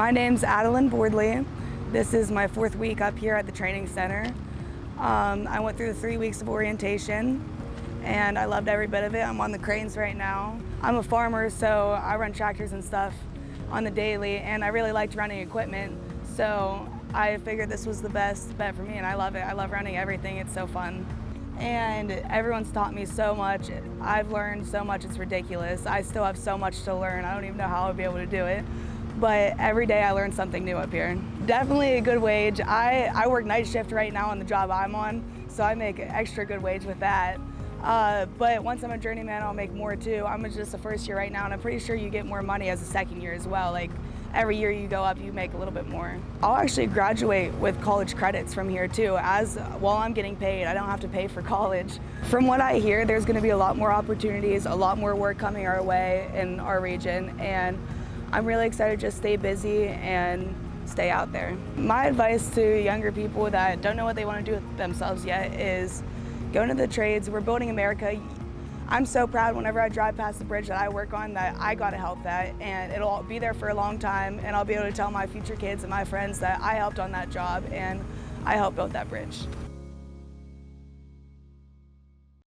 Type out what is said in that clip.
My name's Adalin Boardley. This is my 4th week up here at the training center. I went through the 3 weeks of orientation and I loved every bit of it. I'm on the cranes right now. I'm a farmer, so I run tractors and stuff on the daily, and I really liked running equipment. So I figured this was the best bet for me, and I love it. I love running everything. It's so fun. And everyone's taught me so much. I've learned so much, it's ridiculous. I still have so much to learn. I don't even know how I'll be able to do it. But every day I learn something new up here. Definitely a good wage. I work night shift right now on the job I'm on, so I make extra good wage with that. But once I'm a journeyman, I'll make more too. I'm just a first year right now, and I'm pretty sure you get more money as a second year as well. Like every year you go up, you make a little bit more. I'll actually graduate with college credits from here too, while I'm getting paid. I don't have to pay for college. From what I hear, there's gonna be a lot more opportunities, a lot more work coming our way in our region, and I'm really excited to just stay busy and stay out there. My advice to younger people that don't know what they want to do with themselves yet is go into the trades. We're building America. I'm so proud whenever I drive past the bridge that I work on that I got to help that, and it'll be there for a long time, and I'll be able to tell my future kids and my friends that I helped on that job and I helped build that bridge.